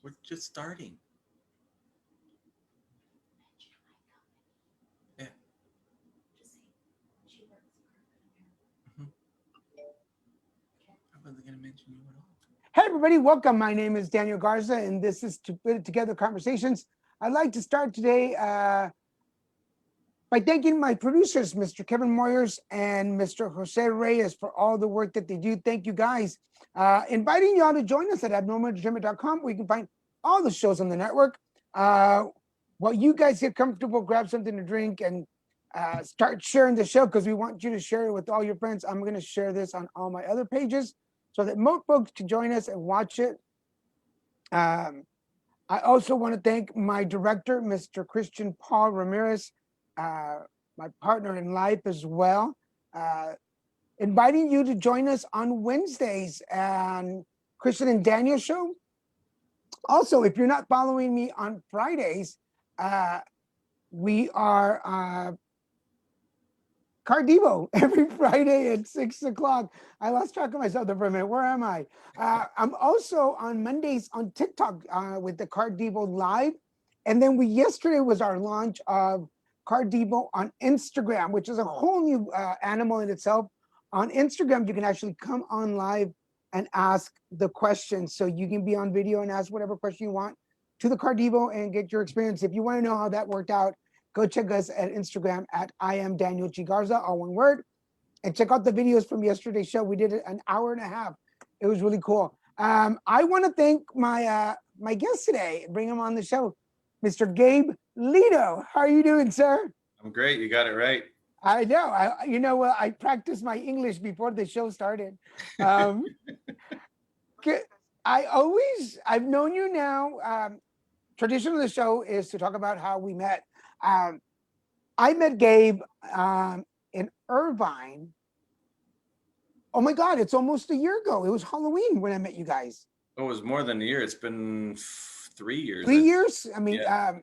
We're just starting. Yeah. Mhm. I wasn't going to mention you at all. Hey, everybody, welcome. My name is Daniel Garza, and this is To Put It Together Conversations. I'd like to start today by thanking my producers, Mr. Kevin Moyers and Mr. Jose Reyes, for all the work that they do. Thank you, guys. Inviting y'all to join us at abnormalentertainment.com, where you can find all the shows on the network. While you guys get comfortable, grab something to drink and start sharing the show, because we want you to share it with all your friends. I'm going to share this on all my other pages so that more folks can join us and watch it. I also want to thank my director, Mr. Christian Paul Ramirez, uh, my partner in life as well. Uh, Inviting you to join us on Wednesdays and Christian and Daniel show. Also, if you're not following me on Fridays, we are Cardivo every Friday at 6 o'clock. I lost track of myself there for a minute. Where am I? I'm also on Mondays on TikTok with the Cardivo Live. And then yesterday was our launch of Cardivo on Instagram, which is a whole new animal in itself. On Instagram, you can actually come on live and ask the questions. So you can be on video and ask whatever question you want to the Cardivo and get your experience. If you want to know how that worked out, go check us at Instagram at I am Daniel G. Garza, all one word. And check out the videos from yesterday's show. We did it an hour and a half. It was really cool. I want to thank my guest today, bring him on the show, Mr. Gabe Ledo. How are you doing, sir? I'm great. You got it right. I know. I practiced my English before the show started. Um, I've known you now. Tradition of the show is to talk about how we met. Um, I met Gabe in Irvine. Oh my God, it's almost a year ago. It was Halloween when I met you guys. Oh, it was more than a year. It's been 3 years. 3 years? I mean, Yeah.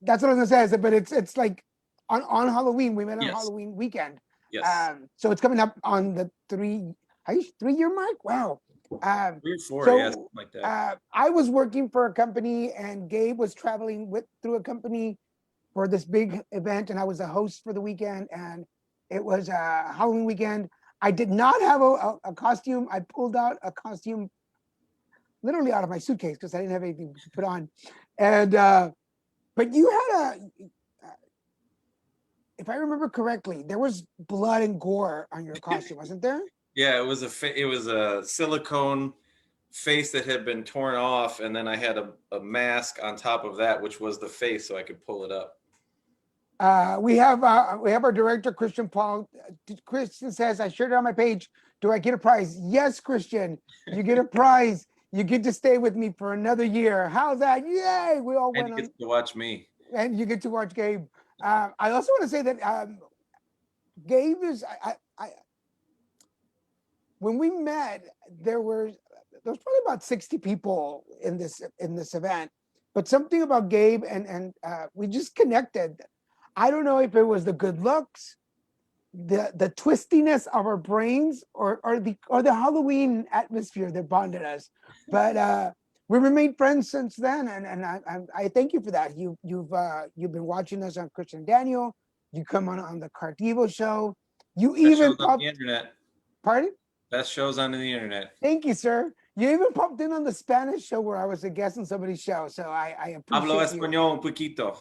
that's what I was gonna say. But it's like on Halloween. We met on Yes. Halloween weekend. Yes. So it's coming up on the 3 year mark. Wow. 3 or 4, yeah, So something like that. I was working for a company, and Gabe was traveling through a company for this big event, and I was a host for the weekend, and it was a Halloween weekend. I did not have a costume. I pulled out a costume literally out of my suitcase because I didn't have anything to put on. And but you had if I remember correctly, there was blood and gore on your costume, wasn't there? Yeah, it was a silicone face that had been torn off, and then I had a mask on top of that, which was the face, so I could pull it up. We have our director Christian Paul. Christian says I shared it on my page. Do I get a prize? Yes, Christian. You get a prize. You get to stay with me for another year. How's that? Yay! We all And went you on, get to watch me. and you get to watch Gabe. I also want to say that Gabe is. When we met, there was probably about 60 people in this event, but something about Gabe and we just connected. I don't know if it was the good looks, the twistiness of our brains, or the Halloween atmosphere that bonded us. But we remained friends since then, and I thank you for that. You've been watching us on Christian Daniel. You come on the Cardivo show. You Best even shows on the popped. internet. Pardon? Best shows on the internet. Thank you, sir. You even popped in on the Spanish show where I was a guest on somebody's show, so I Hablo appreciate you. español un poquito.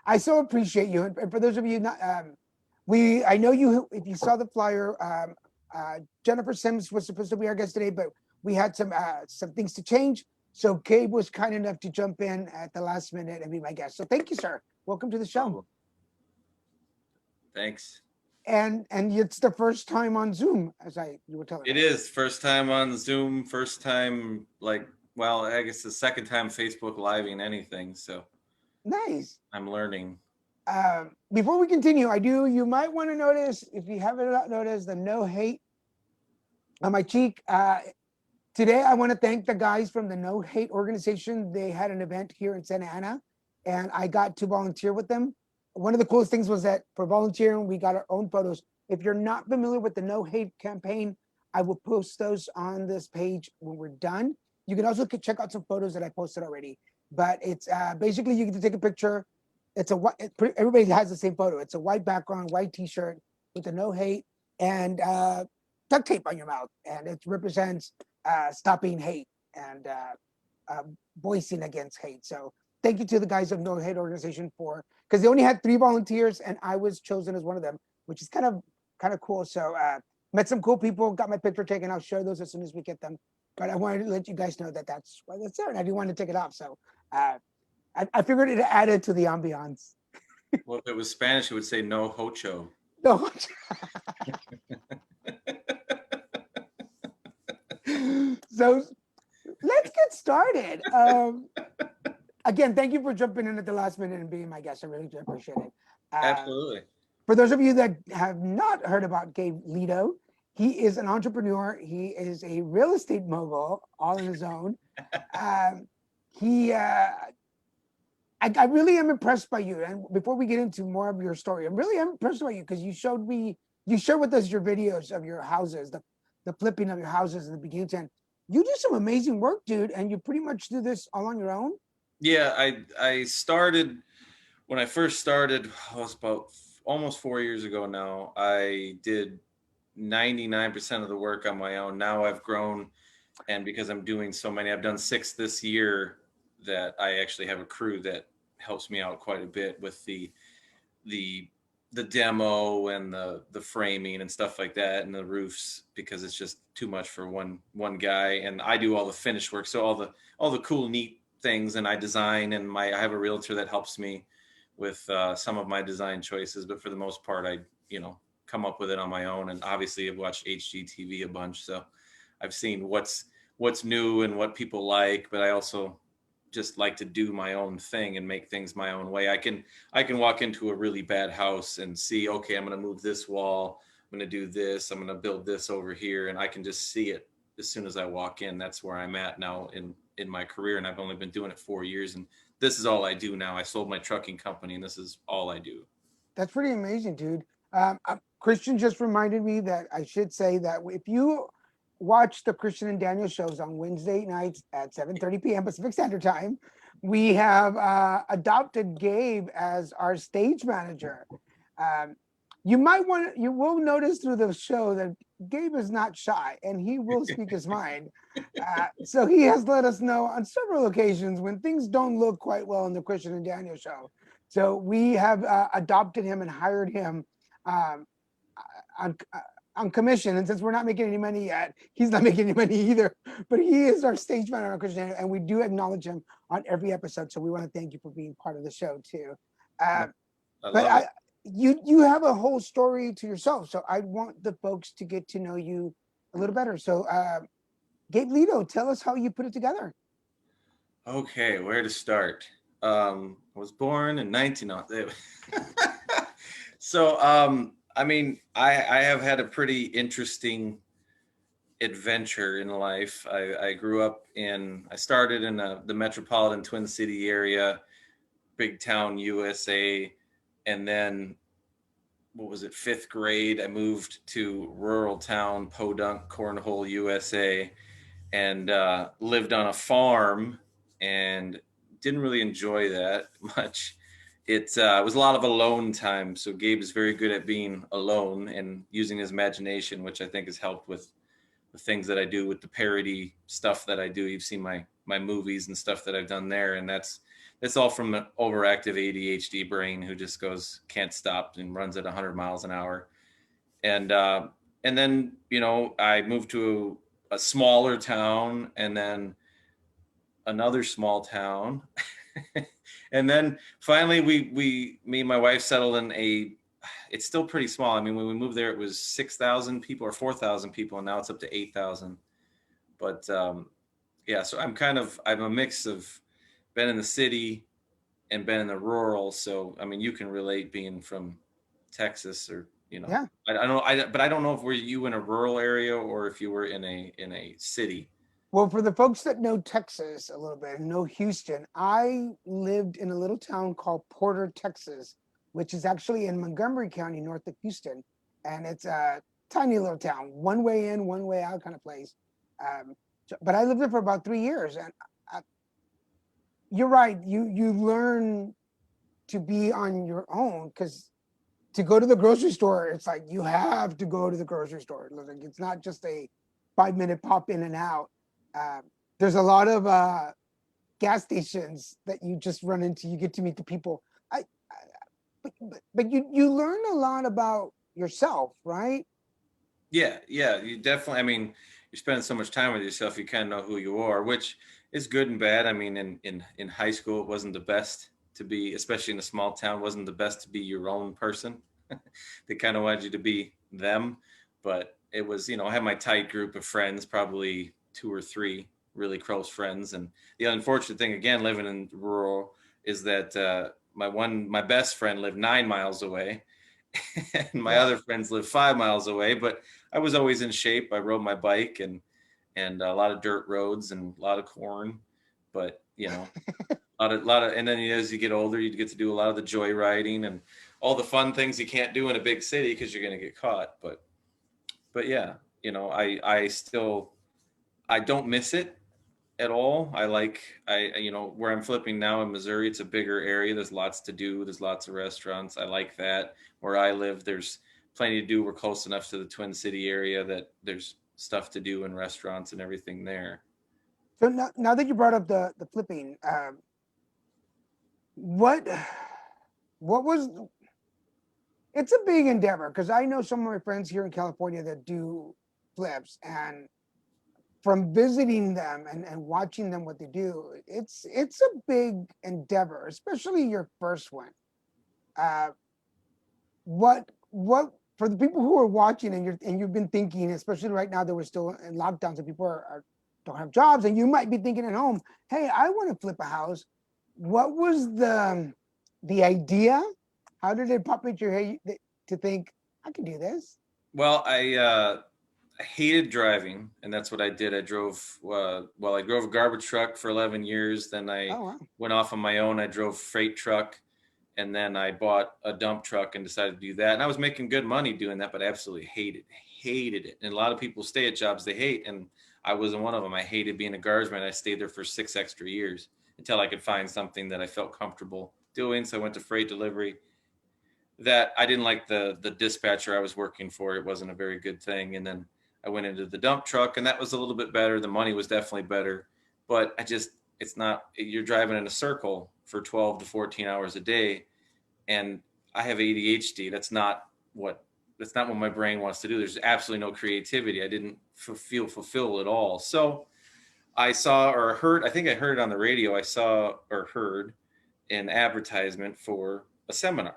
I so appreciate you. And for those of you not, I know you. If you saw the flyer, Jennifer Sims was supposed to be our guest today, but we had some things to change. So Gabe was kind enough to jump in at the last minute and be my guest. So thank you, sir. Welcome to the show. Problem. Thanks. And it's the first time on Zoom, as you were telling me. It is first time on Zoom, first time I guess the second time Facebook living anything. So Nice. I'm learning. Before we continue, you might want to notice, if you haven't noticed, the no hate on my cheek. Today, I want to thank the guys from the No Hate organization. They had an event here in Santa Ana, and I got to volunteer with them. One of the coolest things was that for volunteering, we got our own photos. If you're not familiar with the No Hate campaign, I will post those on this page when we're done. You can also check out some photos that I posted already. But it's basically you get to take a picture. It's a everybody has the same photo. It's a white background, white T-shirt with a no hate and duct tape on your mouth, and it represents stopping hate and voicing against hate. So thank you to the guys of No Hate Organization for, because they only had 3 volunteers and I was chosen as one of them, which is kind of cool. So met some cool people, got my picture taken. I'll share those as soon as we get them. But I wanted to let you guys know that that's why that's there, and I didn't want to take it off. So I figured it added to the ambiance. Well, if it was Spanish, it would say no hocho. No. So let's get started. Again, thank you for jumping in at the last minute and being my guest. I really do appreciate it. Absolutely. For those of you that have not heard about Gabe Ledo, he is an entrepreneur. He is a real estate mogul all on his own. I really am impressed by you. And before we get into more of your story, I'm really impressed by you because you shared with us your videos of your houses, the flipping of your houses in the beginning to end. You do some amazing work, dude, and you pretty much do this all on your own. Yeah, I started when I first started. It was about almost 4 years ago now. I did 99% of the work on my own. Now I've grown, and because I'm doing so many, I've done 6 this year, that I actually have a crew that helps me out quite a bit with the demo and the framing and stuff like that, and the roofs, because it's just too much for one guy. And I do all the finish work, so all the cool neat things, and I design, and I have a realtor that helps me with some of my design choices, but for the most part I come up with it on my own. And obviously I've watched HGTV a bunch, so I've seen what's new and what people like, but I also just like to do my own thing and make things my own way. I can walk into a really bad house and see, okay, I'm going to move this wall, I'm going to do this, I'm going to build this over here, and I can just see it as soon as I walk in. That's where I'm at now in my career, and I've only been doing it 4 years, and this is all I do now. I sold my trucking company, and this is all I do. That's pretty amazing, dude. Christian just reminded me that I should say that if you watch the Christian and Daniel shows on Wednesday nights at 7:30 p.m. Pacific Standard Time, we have adopted Gabe as our stage manager. You will notice through the show that Gabe is not shy and he will speak his mind. So he has let us know on several occasions when things don't look quite well in the Christian and Daniel show. So we have adopted him and hired him um, on on commission. And since we're not making any money yet, he's not making any money either. But he is our stage manager on Christian, and we do acknowledge him on every episode. So we want to thank you for being part of the show too. You have a whole story to yourself, so I want the folks to get to know you a little better. So Gabe Ledo, tell us how you put it together. Okay, where to start? I was born in 1900. So, I mean, I have had a pretty interesting adventure in life. I grew up I started in the metropolitan Twin City area, big town, USA. And then, what was it, 5th grade, I moved to rural town, Podunk, Cornhole, USA, and lived on a farm, and didn't really enjoy that much. It was a lot of alone time. So Gabe is very good at being alone and using his imagination, which I think has helped with the things that I do, with the parody stuff that I do. You've seen my movies and stuff that I've done there, and that's all from an overactive ADHD brain who just can't stop and runs at 100 miles an hour. And then I moved to a smaller town, and then another small town. And then finally me and my wife settled in it's still pretty small. I mean, when we moved there, it was 6,000 people or 4,000 people, and now it's up to 8,000. But yeah, so I'm a mix of been in the city and been in the rural. So, I mean, you can relate being from Texas, or, Yeah. I don't know. But I don't know if were you in a rural area or if you were in a city. Well, for the folks that know Texas a little bit, know Houston, I lived in a little town called Porter, Texas, which is actually in Montgomery County, north of Houston. And it's a tiny little town, one way in, one way out kind of place. but I lived there for about 3 years, and I, you're right. You learn to be on your own because to go to the grocery store, it's like you have to go to the grocery store. Like it's not just a 5 minute pop in and out. Uh, there's a lot of gas stations that you just run into. You get to meet the people. But you learn a lot about yourself, right? Yeah, yeah, you definitely. I mean, you're spending so much time with yourself, you kind of know who you are, which is good and bad. I mean, in high school, it wasn't the best to be, especially in a small town, wasn't the best to be your own person. They kind of wanted you to be them, but it was, I had my tight group of friends, probably two or three really close friends. And the unfortunate thing, again, living in rural, is that my best friend lived 9 miles away, and my Yeah. other friends live 5 miles away. But I was always in shape. I rode my bike and a lot of dirt roads and a lot of corn. But a lot of, and then as you get older, you get to do a lot of the joyriding and all the fun things you can't do in a big city because you're going to get caught. But yeah, I still I don't miss it at all. Where I'm flipping now in Missouri, it's a bigger area. There's lots to do. There's lots of restaurants. I like that. Where I live, there's plenty to do. We're close enough to the Twin City area that there's stuff to do in restaurants and everything there. So now that you brought up the flipping, what what was it's a big endeavor because I know some of my friends here in California that do flips, and from visiting them and watching them what they do, it's a big endeavor, especially your first one. Uh, what for the people who are watching and you've been thinking, especially right now that we're still in lockdowns and people don't have jobs, and you might be thinking at home, hey, I want to flip a house. What was the idea? How did it pop into your head to think I can do this? Well, I hated driving, and that's what I did. I drove a garbage truck for 11 years. Then I Oh wow. went off on my own. I drove freight truck, and then I bought a dump truck and decided to do that. And I was making good money doing that, but I absolutely hated it. And a lot of people stay at jobs they hate, and I wasn't one of them. I hated being a garbage man. I stayed there for 6 extra years until I could find something that I felt comfortable doing. So I went to freight delivery. That I didn't like the dispatcher I was working for. It wasn't a very good thing. And then I went into the dump truck, and that was a little bit better. The money was definitely better, but it's not. You're driving in a circle for 12 to 14 hours a day, and I have ADHD. That's not what my brain wants to do. There's absolutely no creativity. I didn't feel fulfilled at all. So I saw or heard. I think I heard it on the radio. I saw or heard an advertisement for a seminar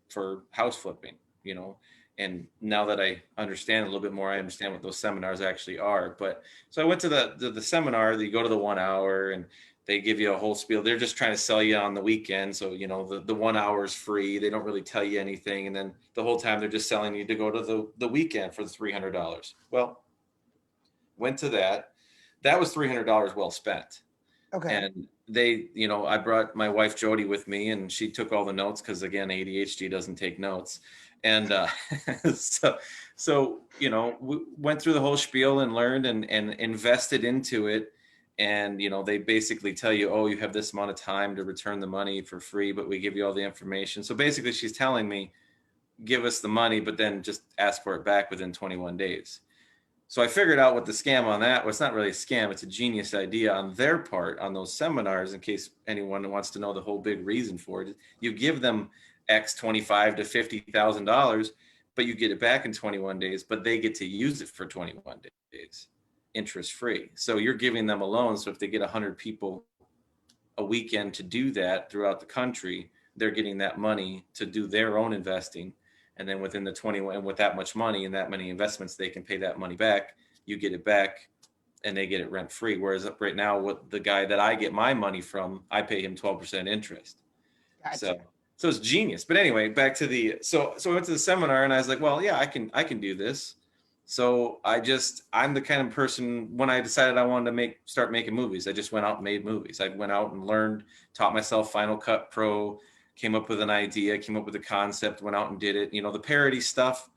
for house flipping, and now that I understand a little bit more, I understand what those seminars actually are. But so I went to the seminar. You go to the 1 hour, and they give you a whole spiel. They're just trying to sell you on the weekend. So, the 1 hour is free. They don't really tell you anything. And then the whole time they're just selling you to go to the weekend for the $300. Well, went to that. That was $300 well spent. Okay. And I brought my wife Jody with me, and she took all the notes because, again, ADHD doesn't take notes. And so we went through the whole spiel and learned and invested into it. And they basically tell you, oh, you have this amount of time to return the money for free, but we give you all the information. So basically she's telling me, give us the money, but then just ask for it back within 21 days. So I figured out what the scam on that was. It's not really a scam. It's a genius idea on their part on those seminars. In case anyone wants to know the whole big reason for it, you give them X 25 to $50,000, but you get it back in 21 days. But they get to use it for 21 days, interest free. So you're giving them a loan. So if they get 100 people a weekend to do that throughout the country, they're getting that money to do their own investing. And then within the 21, and with that much money and that many investments, they can pay that money back. You get it back, and they get it rent free. Whereas right now, with the guy that I get my money from, I pay him 12% interest. Gotcha. So so it's genius. But anyway, back to so I went to the seminar, and I was like, well, yeah, I can do this. So I'm the kind of person, when I decided I wanted to start making movies, I just went out and made movies. I went out and learned, taught myself Final Cut Pro, came up with an idea, came up with a concept, went out and did it. The parody stuff,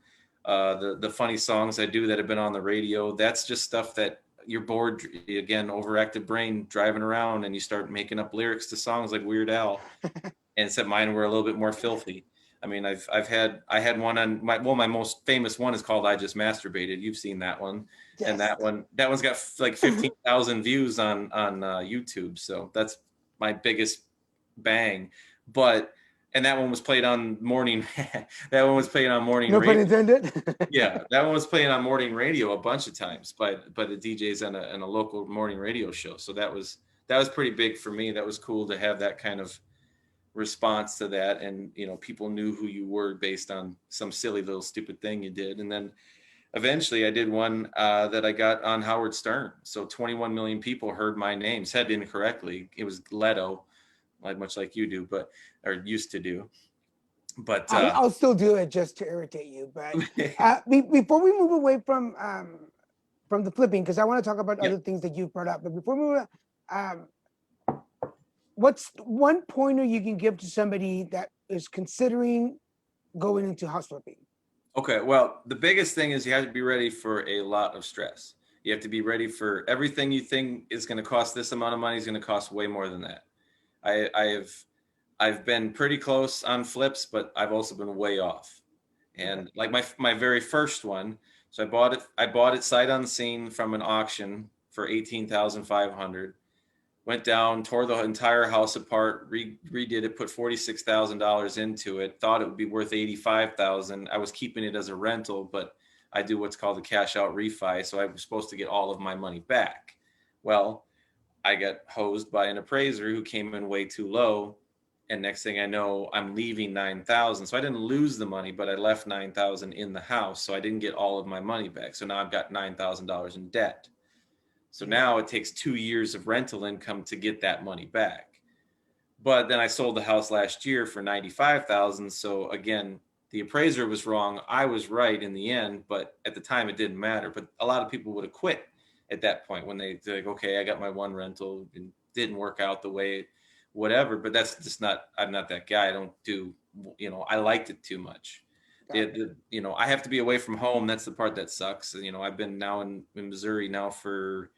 the funny songs I do that have been on the radio, that's just stuff that, you're bored again, overactive brain driving around, and you start making up lyrics to songs like Weird Al. And except mine were a little bit more filthy. I mean, I had one on my most famous one is called "I Just Masturbated." You've seen that one, and Yes. that one's got like 15,000 views on YouTube. So that's my biggest bang. But and that one was played on morning. That one was played on morning No pun radio. intended. Yeah, that one was played on morning radio a bunch of times by the DJs on a local morning radio show. So that was pretty big for me. That was cool to have that kind of response to that, and people knew who you were based on some silly little stupid thing you did. And then eventually I did one that I got on Howard Stern, so 21 million people heard my name said incorrectly. It was Ledo, like much like you do, but or used to do. But I'll still do it just to irritate you. But before we move away from the flipping, because I want to talk about yep. other things that you've brought up. But before we move on, what's one pointer you can give to somebody that is considering going into house flipping? Okay, well, the biggest thing is you have to be ready for a lot of stress. You have to be ready for everything you think is going to cost this amount of money is going to cost way more than that. I've been pretty close on flips, but I've also been way off. And like my very first one, so I bought it sight unseen from an auction for 18,500. Went down, tore the entire house apart, redid it, put $46,000 into it. Thought it would be worth $85,000. I was keeping it as a rental, but I do what's called a cash out refi, so I was supposed to get all of my money back. Well, I got hosed by an appraiser who came in way too low, and next thing I know, I'm leaving $9,000. So I didn't lose the money, but I left $9,000 in the house, so I didn't get all of my money back. So now I've got $9,000 in debt. So now it takes 2 years of rental income to get that money back. But then I sold the house last year for $95,000. So again, the appraiser was wrong. I was right in the end, but at the time it didn't matter. But a lot of people would have quit at that point when they're like, okay, I got my one rental and didn't work out the way, whatever. But that's just not, I'm not that guy. I don't do, I liked it too much. I have to be away from home. That's the part that sucks. I've been now in Missouri now for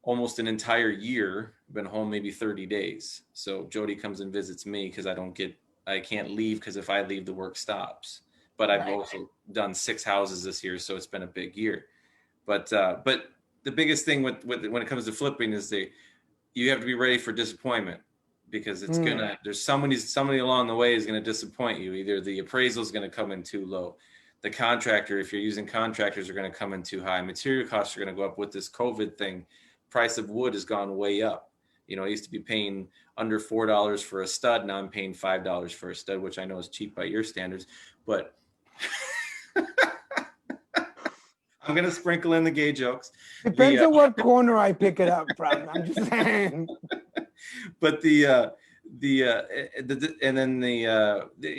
almost an entire year. Been home maybe 30 days. So Jody comes and visits me because I can't leave because if I leave, the work stops. But I've also done 6 houses this year, so it's been a big year. But the biggest thing with when it comes to flipping is you have to be ready for disappointment, because it's there's somebody along the way is gonna disappoint you. Either the appraisal is gonna come in too low, the contractor, if you're using contractors, are gonna come in too high. Material costs are gonna go up with this COVID thing. Price of wood has gone way up. I used to be paying under $4 for a stud. Now I'm paying $5 for a stud, which I know is cheap by your standards, but I'm going to sprinkle in the gay jokes. Depends on what corner I pick it up from. I'm just saying. But you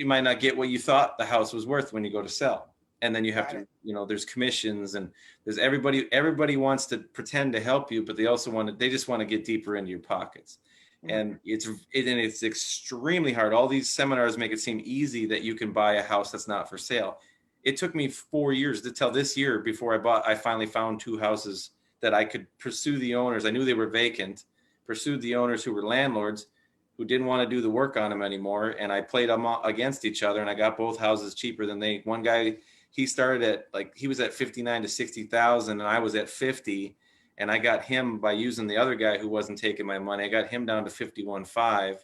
might not get what you thought the house was worth when you go to sell. And then you have to, there's commissions, and there's everybody wants to pretend to help you, but they just want to get deeper into your pockets. And it's extremely hard. All these seminars make it seem easy that you can buy a house that's not for sale. It took me 4 years to tell this year before I finally found 2 houses that I could pursue the owners. I knew they were vacant, pursued the owners who were landlords who didn't want to do the work on them anymore. And I played them against each other, and I got both houses cheaper than one guy. He started at he was at 59 to 60,000, and I was at 50, and I got him by using the other guy who wasn't taking my money. I got him down to 51.5, and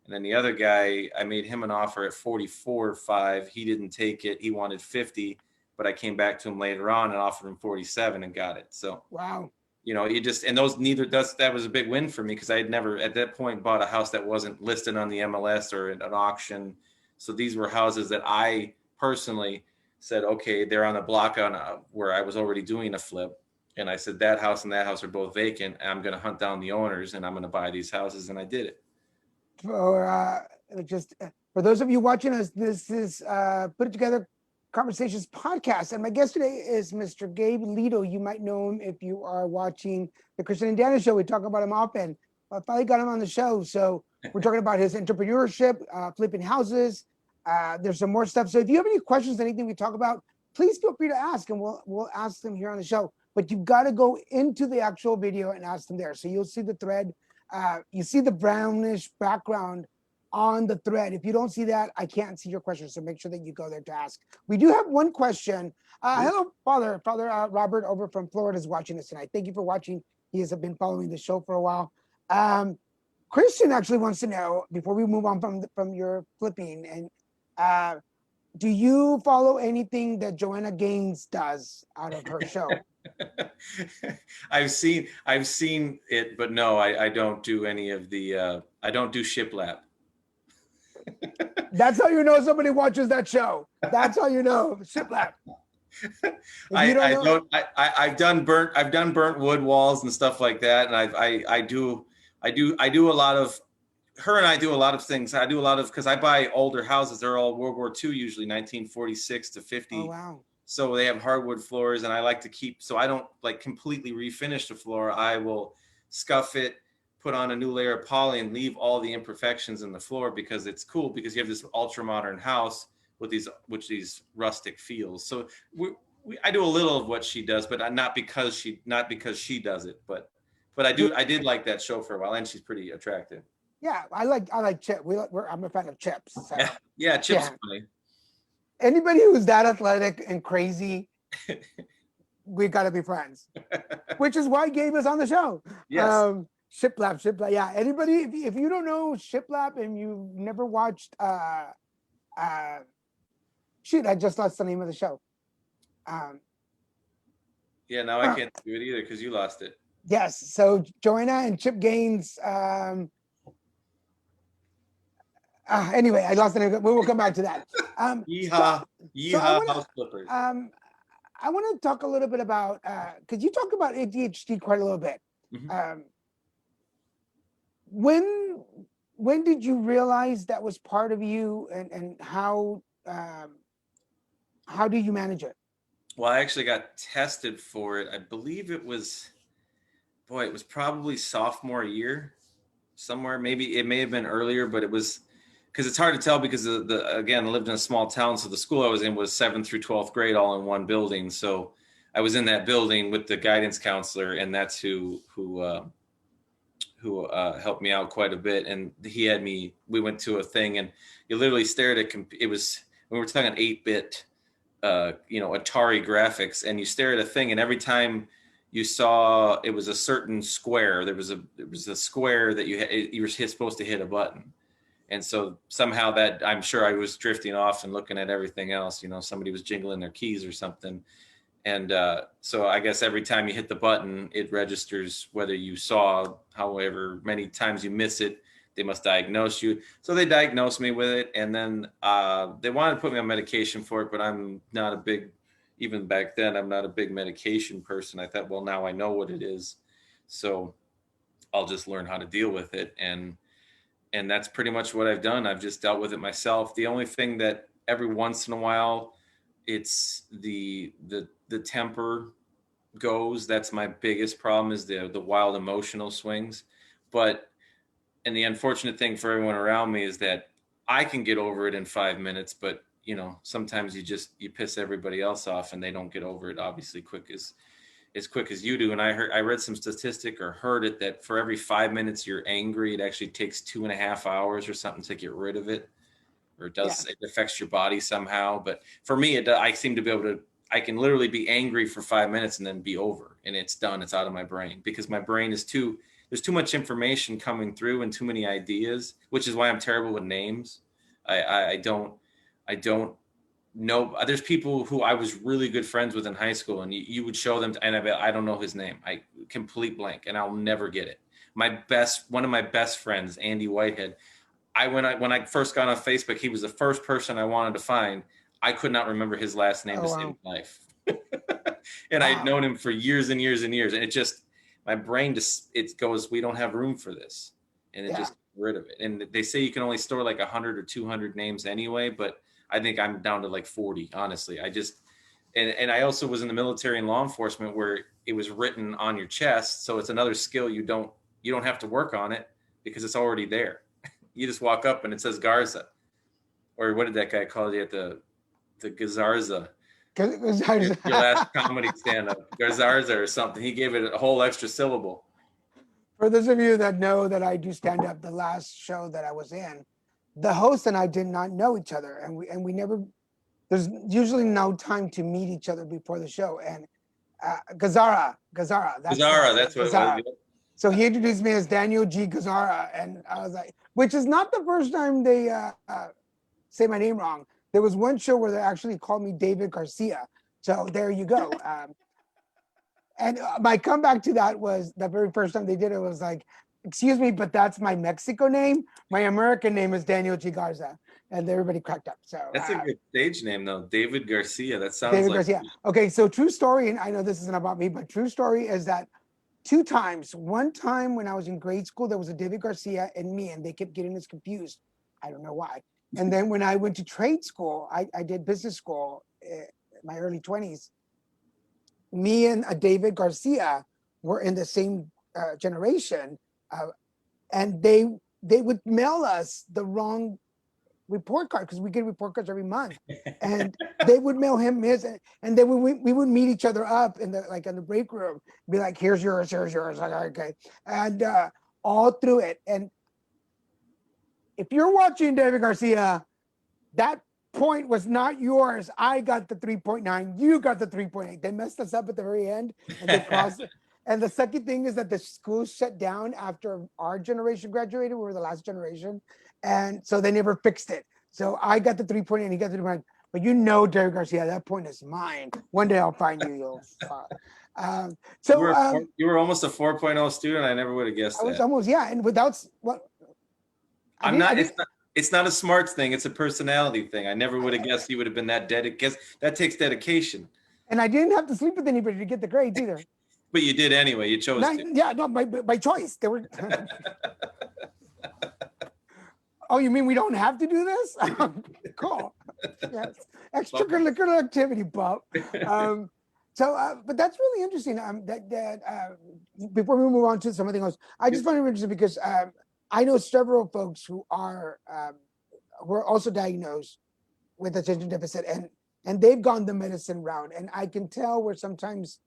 then the other guy, I made him an offer at 44.5. He didn't take it. He wanted 50, but I came back to him later on and offered him 47 and got it. So wow, that was a big win for me, because I had never at that point bought a house that wasn't listed on the MLS or at an auction. So these were houses that I personally said, okay, they're on a block where I was already doing a flip. And I said, that house and that house are both vacant, and I'm going to hunt down the owners, and I'm going to buy these houses. And I did it. For those of you watching us, this is Put It Together Conversations podcast. And my guest today is Mr. Gabe Ledo. You might know him if you are watching the Kristen and Dana show. We talk about him often. I finally got him on the show. So we're talking about his entrepreneurship, flipping houses. There's some more stuff. So if you have any questions, anything we talk about, please feel free to ask, and we'll ask them here on the show. but you've got to go into the actual video and ask them there. So you'll see the thread. You see the brownish background on the thread. If you don't see that, I can't see your question. So make sure that you go there to ask. We do have one question. Hello, Father Robert over from Florida is watching us tonight. Thank you for watching. He has been following the show for a while. Christian actually wants to know, before we move on from your flipping, and do you follow anything that Joanna Gaines does out of her show? I've seen it, but no, I don't do any of the. I don't do shiplap. That's how you know somebody watches that show. That's how you know shiplap. I've done burnt wood walls and stuff like that, and I do a lot of. Her and I do a lot of things. I do a lot of, because I buy older houses. They're all World War II, usually 1946 to 50. Oh, wow. So they have hardwood floors, and I like to keep, so I don't like completely refinish the floor. I will scuff it, put on a new layer of poly, and leave all the imperfections in the floor, because it's cool, because you have this ultra modern house with these rustic feels. So I do a little of what she does, but not because she does it, but I did like that show for a while, and she's pretty attractive. Yeah, I like Chip. I'm a fan of Chips. So. Yeah, Chip's funny. Anybody who's that athletic and crazy, we got to be friends. Which is why Gabe is on the show. Yes. Shiplap. Yeah. Anybody, if you don't know Shiplap and you've never watched, shoot, I just lost the name of the show. Yeah, now I can't do it either because you lost it. Yes. So Joanna and Chip Gaines. Anyway, I lost the name. We will come back to that. Yeehaw, house flippers. I want to talk a little bit about, because you talk about ADHD quite a little bit. Mm-hmm. When did you realize that was part of you, and how do you manage it? Well, I actually got tested for it. I believe it was probably sophomore year, somewhere. Maybe it may have been earlier, but it was, because it's hard to tell, because again, I lived in a small town, so the school I was in was 7th through 12th grade all in one building. So I was in that building with the guidance counselor, and that's who helped me out quite a bit. And we went to a thing, and you literally stared at, we were talking 8-bit, Atari graphics, and you stare at a thing, and every time you saw it was a certain square, there was a square that you were supposed to hit a button. And so somehow that, I'm sure I was drifting off and looking at everything else, somebody was jingling their keys or something. And so I guess every time you hit the button, it registers whether you saw, however many times you miss it, they must diagnose you. So they diagnosed me with it. And then they wanted to put me on medication for it, but I'm not even back then, I'm not a big medication person. I thought, well, now I know what it is, so I'll just learn how to deal with it. And that's pretty much what I've done. I've just dealt with it myself. The only thing that every once in a while, it's the temper goes. That's my biggest problem, is the wild emotional swings. And the unfortunate thing for everyone around me is that I can get over it in 5 minutes, but sometimes you piss everybody else off, and they don't get over it obviously as quick as you do. And I read some statistic or heard it that for every 5 minutes you're angry, it actually takes 2.5 hours or something to get rid of it, or it affects your body somehow. But for me, I seem to be able to, I can literally be angry for 5 minutes and then be over, and it's done. It's out of my brain, because my brain there's too much information coming through and too many ideas, which is why I'm terrible with names. I don't know. There's people who I was really good friends with in high school, and you would show them, and I don't know his name. I complete blank, and I'll never get it. One of my best friends, Andy Whitehead, when I first got on Facebook, he was the first person I wanted to find. I could not remember his last name to save my life. And I'd known him for years and years and years. And it just, my brain it goes, we don't have room for this. And it just gets rid of it. And they say you can only store like 100 or 200 names anyway, but I think I'm down to like 40, honestly. And I also was in the military and law enforcement, where it was written on your chest. So it's another skill. You don't have to work on it, because it's already there. You just walk up and it says Garza. Or what did that guy call you at the Gazarza? Your last comedy stand-up, Garzaza or something. He gave it a whole extra syllable. For those of you that know that I do stand up, the last show that I was in, the host and I did not know each other, and we never. There's usually no time to meet each other before the show, and Gazara, Gazzara, that's what it Gazara. was. So he introduced me as Daniel G. Gazara, and I was like, which is not the first time they say my name wrong. There was one show where they actually called me David Garcia. So there you go. And my comeback to that was the very first time they did it was like, excuse me, but that's my Mexico name. My American name is Daniel G. Garza. And everybody cracked up. So That's a good stage name, though. David Garcia. That sounds David like Garcia. Okay, so true story, and I know this isn't about me, but true story is that 2 times. One time when I was in grade school, there was a David Garcia and me, and they kept getting us confused. I don't know why. And then when I went to trade school, I did business school in my early 20s. Me and David Garcia were in the same generation, and they would mail us the wrong report card because we get report cards every month, and they would mail him his, and then we would meet each other up in the break room, be like, here's yours, like, okay, and all through it. And if you're watching David Garcia, that point was not yours. I got the 3.9. You got the 3.8. They messed us up at the very end, and they crossed it. And the second thing is that the school shut down after our generation graduated. We were the last generation, and so they never fixed it. So I got the 3.8, and he got the 3.9. But you know, Derek Garcia, that point is mine. One day I'll find you. You'll. You were almost a 4.0 student. I never would have guessed that. I was almost, yeah, and without what. It's not a smarts thing. It's a personality thing. I never would have guessed you would have been that dedicated. That takes dedication. And I didn't have to sleep with anybody to get the grades either. But you did anyway. You chose to. Yeah, no, by choice. They were. Oh, you mean we don't have to do this? Cool. Yes. Extracurricular activity, Bob. But that's really interesting. Before we move on to something else, I just find it interesting because I know several folks who are also diagnosed with attention deficit, and they've gone the medicine route, and I can tell where sometimes,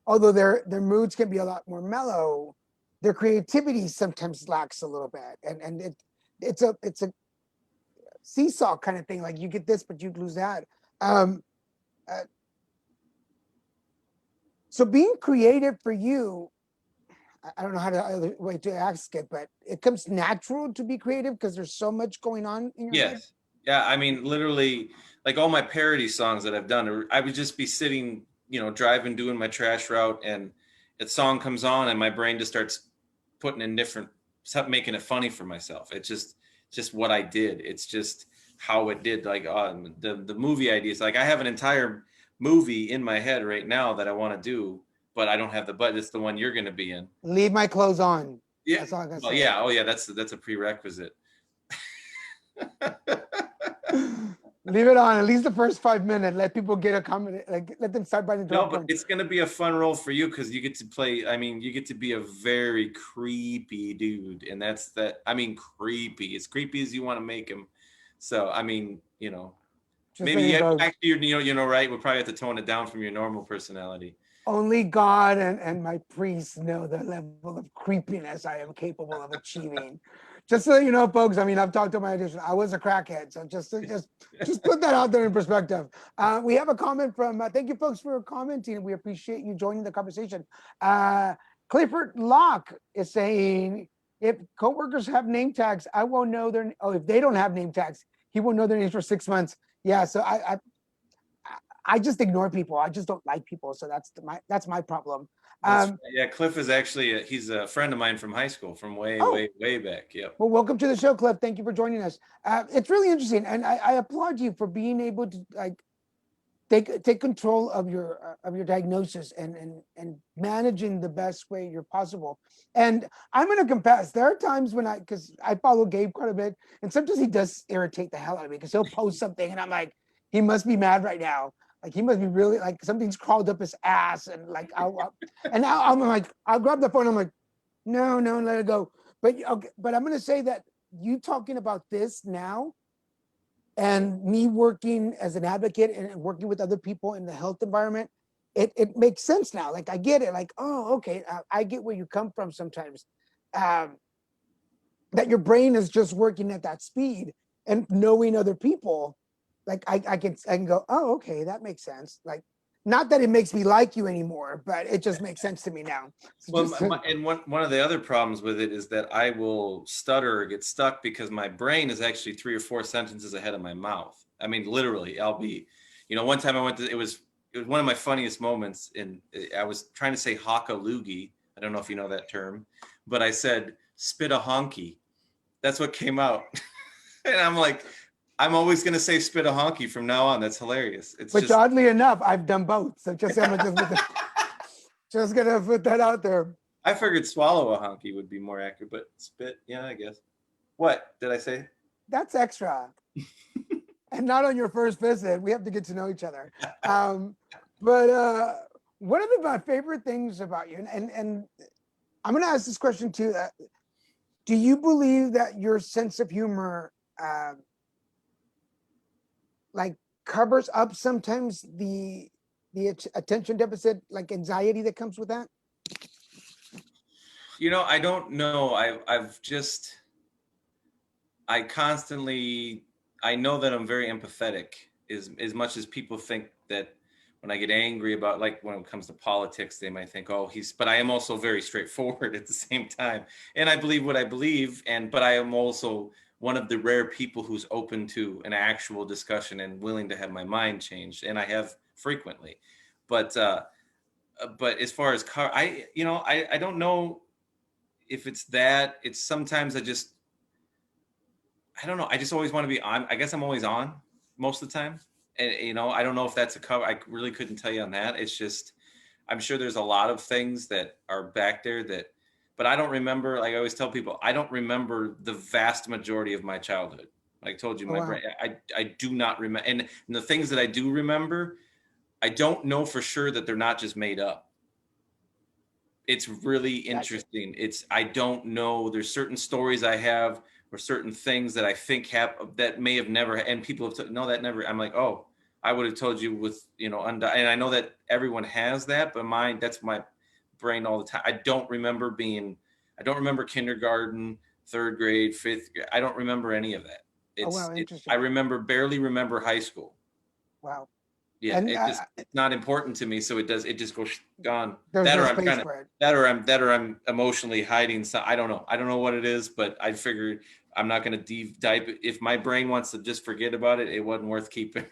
although their moods can be a lot more mellow, their creativity sometimes lacks a little bit, and it's a seesaw kind of thing. Like you get this, but you lose that. So being creative for you, I don't know how to way to ask it, but it comes natural to be creative because there's so much going on in your head. Yeah. I mean, literally, like all my parody songs that I've done, I would just be sitting, driving, doing my trash route, and a song comes on, and my brain just starts putting in making it funny for myself. It's just what I did. It's just how it did. Like the movie ideas. Like I have an entire movie in my head right now that I want to do, but I don't have the budget. It's the one you're going to be in. Leave my clothes on. Yeah. That's all I gotta say. Yeah. Oh yeah. That's a prerequisite. Leave it on at least the first 5 minutes. Let people get a comment. Like let them start by the door. No, but it's going to be a fun role for you because you get to play. I mean, you get to be a very creepy dude, and that's that. I mean, creepy. As creepy as you want to make him. So I mean, maybe actually, right. We'll probably have to tone it down from your normal personality. Only God and my priests know the level of creepiness I am capable of achieving. Just so you know, folks, I mean, I've talked to my audition. I was a crackhead, so just put that out there in perspective. We have a comment from, thank you folks for commenting. We appreciate you joining the conversation. Clifford Locke is saying, if coworkers have name tags, I won't know if they don't have name tags, he won't know their names for 6 months. Yeah, so I just ignore people. I just don't like people. So that's my problem. Yeah, Cliff is actually he's a friend of mine from high school, from way back. Yep. Well, welcome to the show, Cliff. Thank you for joining us. It's really interesting, and I applaud you for being able to take control of your diagnosis and managing the best way you're possible. And I'm going to confess, there are times when because I follow Gabe quite a bit, and sometimes he does irritate the hell out of me because he'll post something, and I'm like, he must be mad right now. Like he must be really like something's crawled up his ass, and like and now I'm like, I'll grab the phone. I'm like, no, let it go. But I'm gonna say that you talking about this now And me working as an advocate and working with other people in the health environment, it makes sense now. Like I get it. Like, oh, okay, I get where you come from sometimes. Um, that your brain is just working at that speed, and knowing other people, like I can go, oh, okay, that makes sense. Like, not that it makes me like you anymore, but it just makes sense to me now. So Well, just and one of the other problems with it is that I will stutter or get stuck because my brain is actually 3 or 4 sentences ahead of my mouth. I mean, literally, I'll be, one time I went to, it was one of my funniest moments, and I was trying to say haka loogie. I don't know if you know that term, but I said spit a honky. That's what came out. And I'm like, I'm always going to say spit a honky from now on. That's hilarious. It's which just, oddly enough, I've done both. So just I'm just gonna put that out there. I figured swallow a honky would be more accurate, but spit, yeah, I guess. What did I say? That's extra. And not on your first visit. We have to get to know each other. But one of my favorite things about you, and I'm going to ask this question too. Do you believe that your sense of humor, like, covers up sometimes the attention deficit, like anxiety that comes with that? I don't know. I've just I constantly I know that I'm very empathetic as much as people think that when I get angry about, like, when it comes to politics, they might think, oh, but I am also very straightforward at the same time. And I believe what I believe, but I am also one of the rare people who's open to an actual discussion and willing to have my mind changed, and I have frequently. But as far as I don't know if it's that. It's sometimes I don't know. I just always want to be on. I guess I'm always on most of the time. And, I don't know if that's a cover. I really couldn't tell you on that. It's just, I'm sure there's a lot of things that are back there but I don't remember. Like I always tell people, I don't remember the vast majority of my childhood. Like I told you, Oh, my wow. brain, I do not remember. And the things that I do remember, I don't know for sure that they're not just made up. It's really Gotcha. interesting. I don't know. There's certain stories I have or certain things that I think that may have never, and people have no, that never. I'm like, oh, I would have told you with, and I know that everyone has that, but that's my brain all the time. I don't remember kindergarten, third grade, fifth grade. I don't remember any of that. Oh, wow, I interesting. barely remember high school. Wow. Yeah, And it's not important to me, so it just goes gone. there's That no or I'm space kind of for it. that or I'm emotionally hiding. So I don't know. I don't know what it is, but I figured I'm not going to deep dive. If my brain wants to just forget about it, it wasn't worth keeping.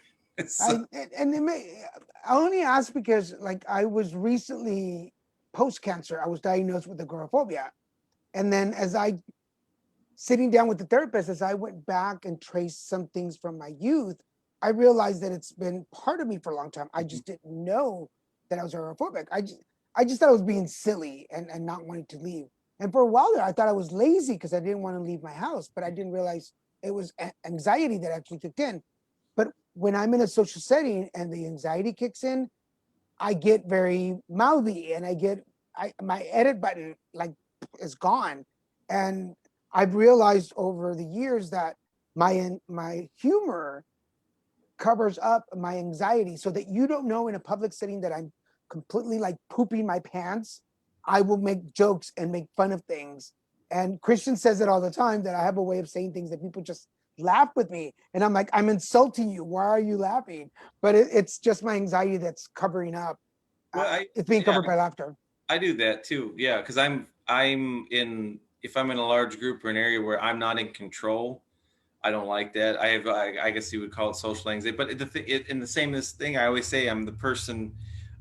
So, And I only ask because, like, I was recently post cancer. I was diagnosed with agoraphobia, and then as I sitting down with the therapist, as I went back and traced some things from my youth, I realized that it's been part of me for a long time. I just didn't know that I was agoraphobic. I just thought I was being silly and not wanting to leave. And for a while there, I thought I was lazy because I didn't want to leave my house, but I didn't realize it was anxiety that actually kicked in. But when I'm in a social setting and the anxiety kicks in, I get very mouthy, and my edit button, like, is gone. And I've realized over the years that my humor covers up my anxiety, so that you don't know in a public setting that I'm completely, like, pooping my pants. I will make jokes and make fun of things. And Christian says it all the time, that I have a way of saying things that people just laugh with me. And I'm like, I'm insulting you. Why are you laughing? But it's just my anxiety that's covering up. well, It's being yeah, covered by laughter. I do that too. Yeah, because if I'm in a large group or an area where I'm not in control, I don't like that. I guess you would call it social anxiety. But in the same this thing, I always say I'm the person.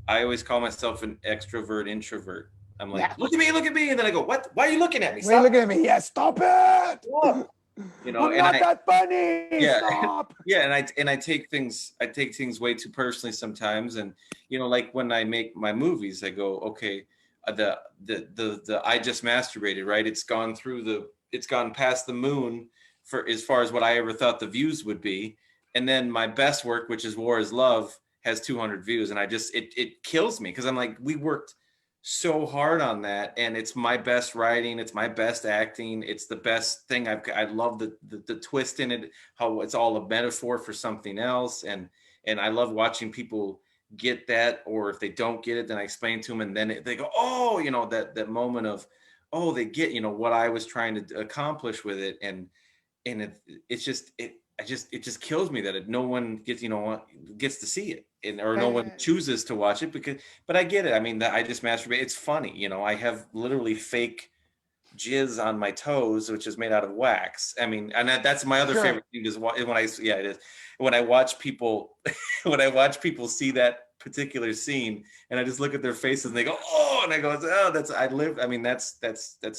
I always call myself an extrovert introvert. I'm Yeah. like, look at me, and then I go, what? Why are you looking at me? Why are you Stop! looking at me? Yeah, stop it. Stop! I'm And not that funny. yeah, Stop. yeah, and I take things way too personally sometimes, and like when I make my movies, I go, okay, the I just masturbated, right? It's gone past the moon for as far as what I ever thought the views would be, and then my best work, which is War is Love, has 200 views, and it kills me because I'm like, we worked so hard on that, and it's my best writing, it's my best acting, it's the best thing. I love the twist in it, how it's all a metaphor for something else, and I love watching people get that, or if they don't get it, then I explain to them, and then they go, oh, that moment of, oh, they get what I was trying to accomplish with it, and it's just it just kills me that no one gets to see it, or no one And chooses to watch it, because but I get it. I mean, I just masturbate. It's funny, I have literally fake jizz on my toes, which is made out of wax. I mean, and that's my other sure. favorite thing is when yeah, it is when I watch people when I watch people see that particular scene, and I just look at their faces and they go, oh, and I go, oh, I mean, that's Yeah.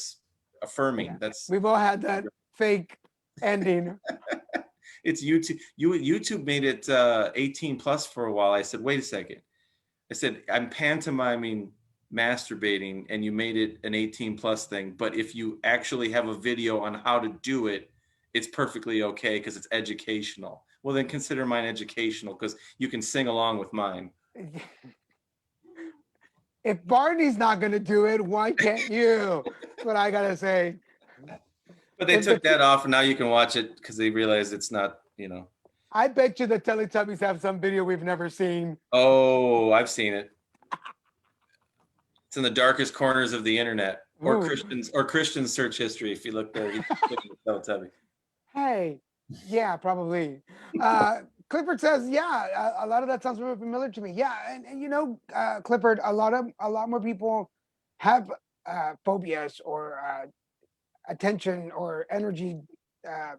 affirming. That's We've all had that fake ending. it's YouTube. YouTube made it 18 plus for a while. I said, wait a second. I said, I'm pantomiming masturbating, and you made it an 18 plus thing. But if you actually have a video on how to do it, it's perfectly okay because it's educational. Well, then consider mine educational because you can sing along with mine. If Barney's not going to do it, why can't you? That's what I got to say. But they If the took that off, and now you can watch it because they realize it's not. I bet you the Teletubbies have some video we've never seen. Oh, I've seen it. It's in the darkest corners of the internet, or Ooh. Christian search history. If you look there, you can look at the Teletubby. Hey, yeah, probably. Uh, Clifford says, yeah, a lot of that sounds very familiar to me. Yeah, and Clifford, a lot more people have phobias or attention or energy uh,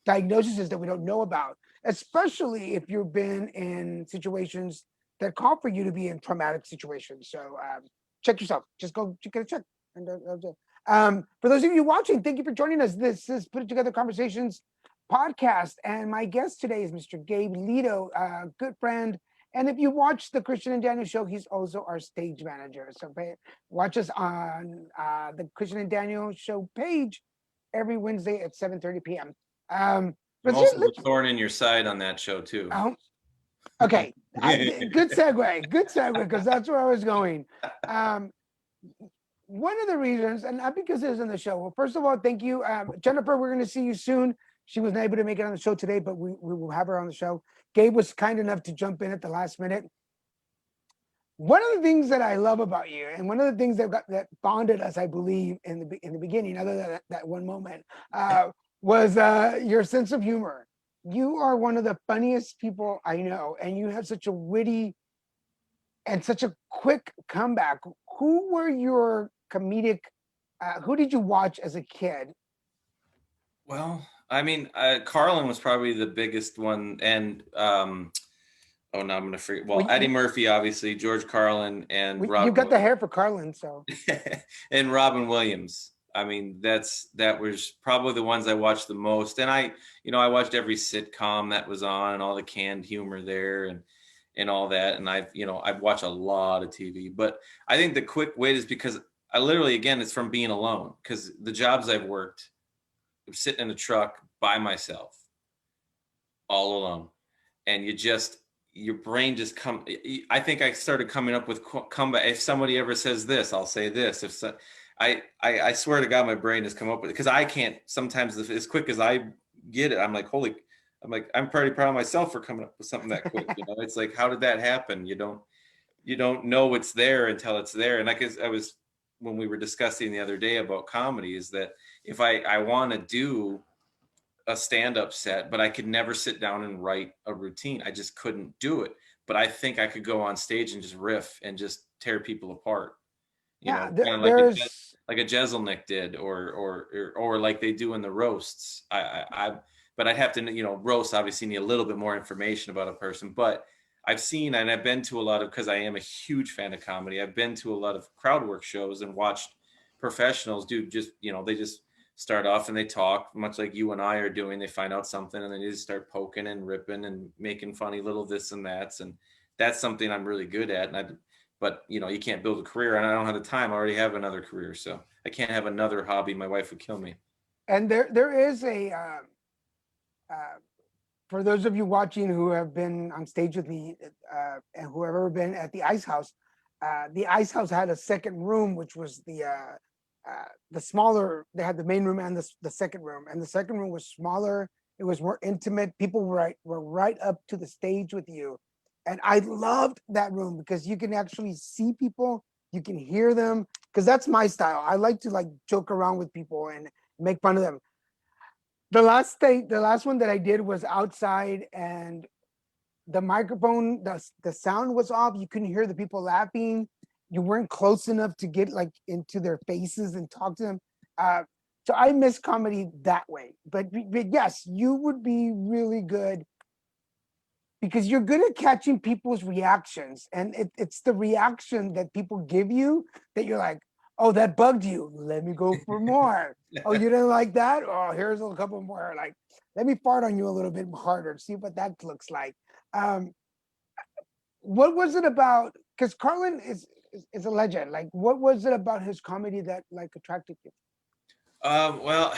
diagnoses that we don't know about, especially if you've been in situations that call for you to be in traumatic situations. So check yourself. Just go get a check. And for those of you watching, thank you for joining us. This is Put It Together Conversations podcast, and my guest today is Mr. Gabe Ledo, a good friend. And if you watch the Christian and Daniel show, he's also our stage manager. So watch us on the Christian and Daniel show page every Wednesday at 7:30 p.m. I'm But also the let's. thorn in your side on that show too. Oh, okay, good segue, because that's where I was going. Um, One of the reasons, and not because it was in the show. Well, first of all, thank you, Jennifer. We're going to see you soon. She wasn't able to make it on the show today, but we will have her on the show. Gabe was kind enough to jump in at the last minute. One of the things that I love about you, and one of the things that bonded us, I believe, in the beginning, other than that one moment, was your sense of humor. You are one of the funniest people I know, and you have such a witty and such a quick comeback. Who were your comedic? Who did you watch as a kid? Well, I mean, Carlin was probably the biggest one, and oh no, I'm gonna forget. Well, Well, Eddie Murphy, obviously, George Carlin, and you Robin got the hair for Carlin, so and Robin Williams. I mean, that was probably the ones I watched the most, and I watched every sitcom that was on, and all the canned humor there, and all that, and I've watched a lot of TV, but I think the quick wit is because I literally, again, it's from being alone, because the jobs I've worked, I'm sitting in a truck by myself, all alone, and your brain just I think I started coming up with comeback. If somebody ever says this, I'll say this. If so, I swear to God, my brain has come up with it, because I can't sometimes, as quick as I get it, I'm pretty proud of myself for coming up with something that quick. It's like, how did that happen? You don't know it's there until it's there. And like I was when we were discussing the other day about comedy, is that if I want to do a stand-up set, but I could never sit down and write a routine. I just couldn't do it. But I think I could go on stage and just riff and just tear people apart. yeah, Kind of there's like a Jeselnik did, or like they do in the roasts. But I'd have to, roast obviously need a little bit more information about a person. But I've seen, and I've been to a lot of, because I am a huge fan of comedy. I've been to a lot of crowd work shows and watched professionals do just, they just start off and they talk much like you and I are doing. They find out something and then they just start poking and ripping and making funny little this and that's. And that's something I'm really good at. But you can't build a career, and I don't have the time. I already have another career, so I can't have another hobby. My wife would kill me. and there is a uh, for those of you watching who have been on stage with me and who have ever been at the Ice House, the Ice House had a second room, which was the smaller. They had the main room and the second room, and the second room was smaller. It was more intimate. People were right up to the stage with you, and I loved that room because you can actually see people, you can hear them. Because that's my style. I like to like joke around with people and make fun of them. The last one that I did was outside, and the microphone, the sound was off. You couldn't hear the people laughing. You weren't close enough to get like into their faces and talk to them. Uh, so I miss comedy that way. But yes, you would be really good because you're good at catching people's reactions, and it's the reaction that people give you that you're like, oh, that bugged you. Let me go for more. Oh, you didn't like that? Oh, here's a couple more. Like, let me fart on you a little bit harder. See what that looks like. Um, what was it about? Because Carlin is a legend. Like, what was it about his comedy that like attracted you? Well,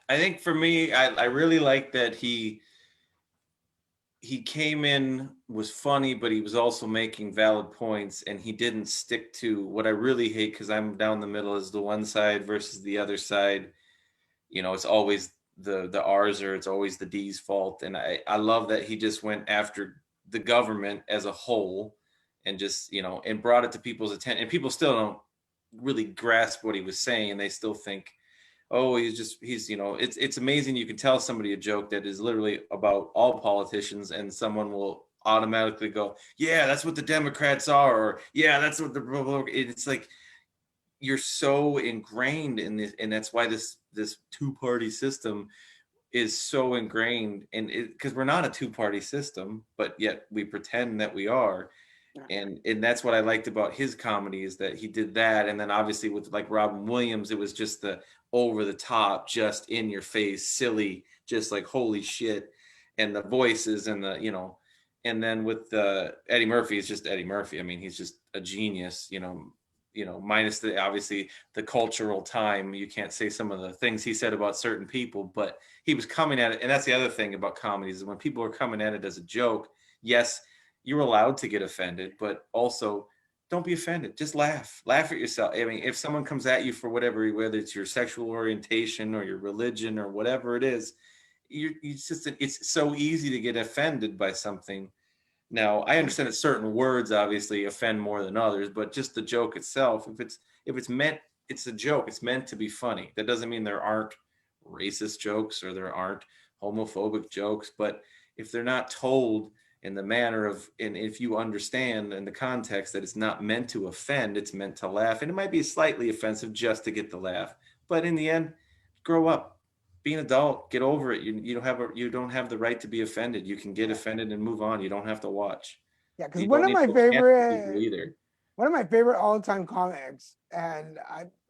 I think for me, I really like that he came in, was funny, but he was also making valid points, and he didn't stick to what I really hate, because I'm down the middle, is the one side versus the other side. It's always the R's, or it's always the D's fault. And I love that he just went after the government as a whole, and just, and brought it to people's attention. And people still don't really grasp what he was saying. They still think, oh, it's amazing. You can tell somebody a joke that is literally about all politicians, and someone will automatically go, yeah, that's what the Democrats are, or yeah, that's what the Republican. It's like, you're so ingrained in this, and that's why this two-party system is so ingrained. And because we're not a two-party system, but yet we pretend that we are. Yeah. And that's what I liked about his comedy, is that he did that. And then obviously with like Robin Williams, it was just the over the top, just in your face, silly, just like holy shit. And the voices and and then with Eddie Murphy, it's just Eddie Murphy. I mean, he's just a genius, minus the obviously the cultural time. You can't say some of the things he said about certain people, but he was coming at it. And that's the other thing about comedies, is when people are coming at it as a joke, yes, you're allowed to get offended, but also don't be offended. Just laugh at yourself. I mean, if someone comes at you for whatever, whether it's your sexual orientation or your religion or whatever it is, it's so easy to get offended by something. Now, I understand that certain words obviously offend more than others, but just the joke itself, if it's meant, it's a joke. It's meant to be funny. That doesn't mean there aren't racist jokes or there aren't homophobic jokes, but if they're not told in the manner of, and if you understand in the context that it's not meant to offend, it's meant to laugh, and it might be slightly offensive just to get the laugh, but in the end, grow up, be an adult, get over it. You don't have the right to be offended. You can get Yeah. offended and move on. You don't have to watch. Yeah, because You don't need to cancel people either. one of my favorite all-time comics, and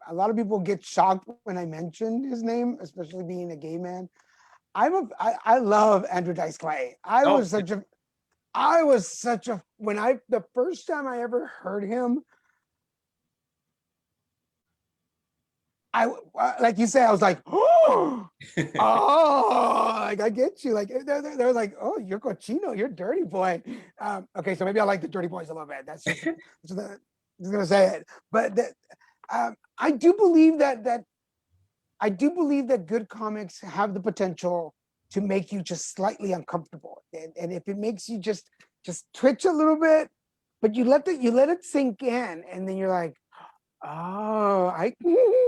a lot of people get shocked when I mention his name, especially being a gay man. I love Andrew Dice Clay. Oh, I was such a when I the first time I ever heard him, like you say, I was like, oh, oh, like I get you. Like they're like, oh, you're cochino, you're dirty boy. Okay, so maybe I like the dirty boys a little bit. Just gonna say it. But I do believe that I do believe that good comics have the potential to make you just slightly uncomfortable, and if it makes you just twitch a little bit, but you let it sink in, and then you're like, oh, I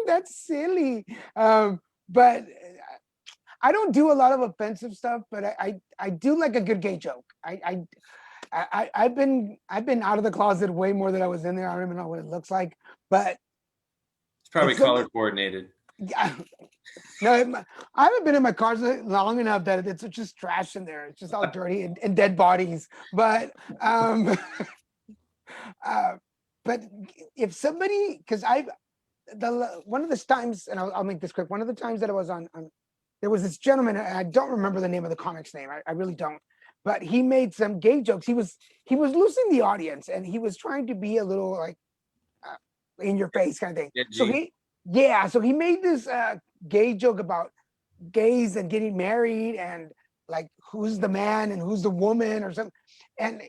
that's silly. But I don't do a lot of offensive stuff, but I do like a good gay joke. I've been out of the closet way more than I was in there. I don't even know what it looks like, but it's probably it's the color coordinated. yeah. No, I haven't been in my closet long enough that it's just trash in there. It's just all dirty and dead bodies. Uh, but if somebody, because I've the one of the times, and I'll make this quick. One of the times that I was on there was this gentleman, and I don't remember the name of the comic's name. I really don't. But he made some gay jokes. He was losing the audience, and he was trying to be a little like in your face kind of thing. Yeah, So G. so he made this gay joke about gays and getting married and like who's the man and who's the woman or something. And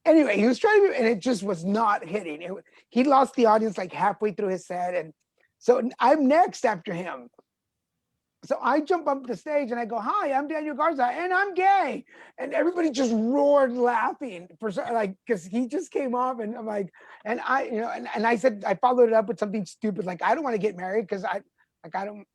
anyway, he was trying to, and it just was not hitting. He lost the audience like halfway through his set, and so I'm next after him. So I jump up the stage and I go, "Hi, I'm Daniel Garza, and I'm gay," and everybody just roared laughing because he just came off, and I'm like, and I, and I said I followed it up with something stupid like I don't want to get married because I don't.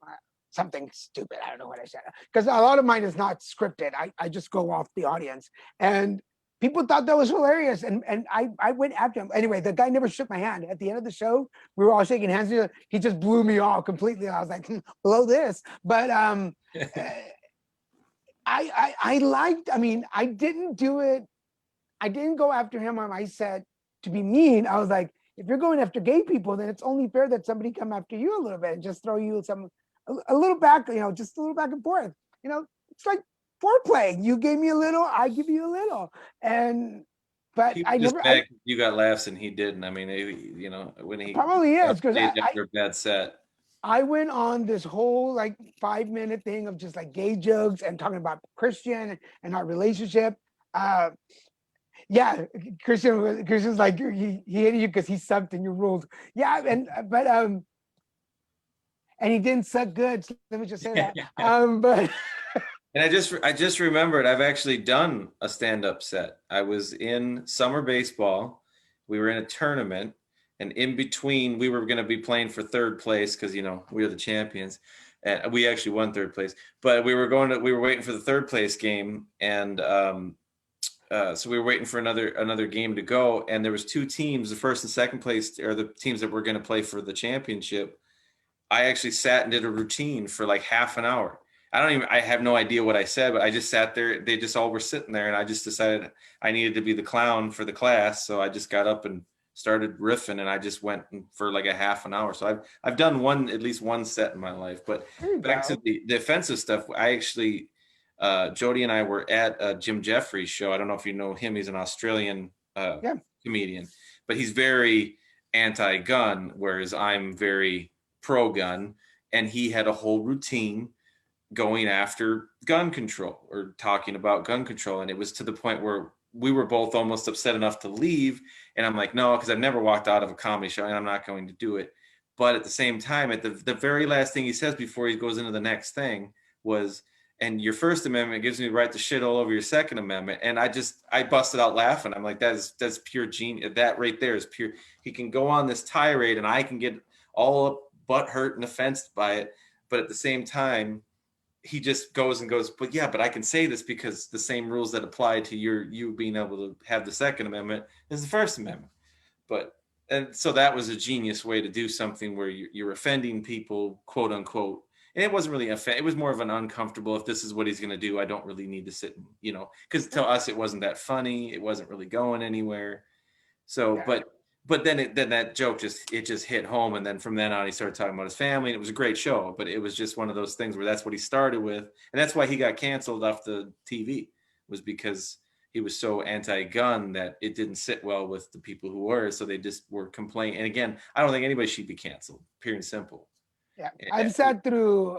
Something stupid. I don't know what I said because a lot of mine is not scripted. I just go off the audience, and people thought that was hilarious, and I went after him. Anyway, the guy never shook my hand. At the end of the show, we were all shaking hands. He just blew me off completely. I was like, blow this. But I liked. I mean, I didn't do it. I didn't go after him on my set to be mean. I was like, if you're going after gay people, then it's only fair that somebody come after you a little bit and just throw you a little back, just a little back and forth. It's like foreplay. You gave me a little, I give you a little. But He I was just never, mad 'cause you got laughs and he didn't. I mean, when he probably got is because played after a bad set. I went on this whole like 5 minute thing of just like gay jokes and talking about Christian and our relationship. Uh, yeah, Christian's like he hated you because he sucked in your rules. Yeah, and he didn't suck good. So let me just say that. But And I just remembered I've actually done a stand-up set. I was in summer baseball. We were in a tournament, and in between we were going to be playing for third place because we were the champions. And we actually won third place. But we were waiting for the third place game, and so we were waiting for another game to go, and there was two teams, the first and second place are the teams that were going to play for the championship. I actually sat and did a routine for like half an hour. I have no idea what I said, but I just sat there. They just all were sitting there, and I just decided I needed to be the clown for the class. So I just got up and started riffing, and I just went for like a half an hour. So I've done at least one set in my life. But back to the offensive stuff, I actually, Jody and I were at Jim Jeffries' show. I don't know if you know him. He's an Australian yeah, comedian, but he's very anti-gun, whereas I'm very pro-gun. And he had a whole routine going after gun control or talking about gun control. And it was to the point where we were both almost upset enough to leave. And I'm like, no, because I've never walked out of a comedy show and I'm not going to do it. But at the same time, at the very last thing he says before he goes into the next thing was, and your First Amendment gives me the right to shit all over your Second Amendment. And I busted out laughing. I'm like, that's pure genius. That right there is pure. He can go on this tirade and I can get all butt hurt and offensed by it. But at the same time, he just goes and goes, but I can say this because the same rules that apply to you being able to have the Second Amendment is the First Amendment. And so that was a genius way to do something where you're offending people, quote unquote. And it wasn't really it was more of an uncomfortable, if this is what he's going to do, I don't really need to sit and, because to us, it wasn't that funny. It wasn't really going anywhere. So, yeah. but then that joke just hit home. And then from then on, he started talking about his family, and it was a great show, but it was just one of those things where that's what he started with. And that's why he got canceled off the TV, was because he was so anti-gun that it didn't sit well with the people who were. So they just were complaining. And again, I don't think anybody should be canceled, pure and simple. Yeah, I've sat through.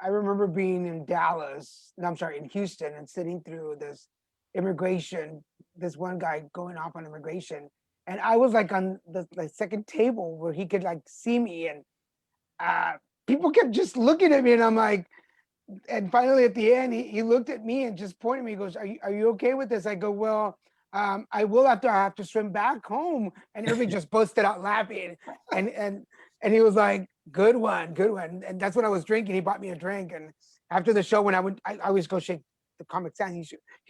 I remember being in Dallas. No, I'm sorry, in Houston, and sitting through this immigration. This one guy going off on immigration, and I was like on the second table where he could like see me, and people kept just looking at me, and I'm like, and finally at the end, he looked at me and just pointed at me. He goes, are you okay with this? I go, well. I will after I have to swim back home, and everybody just busted out laughing, and he was like, good one. And that's when I was drinking. He bought me a drink, and after the show, when I always go shake the comic stand. He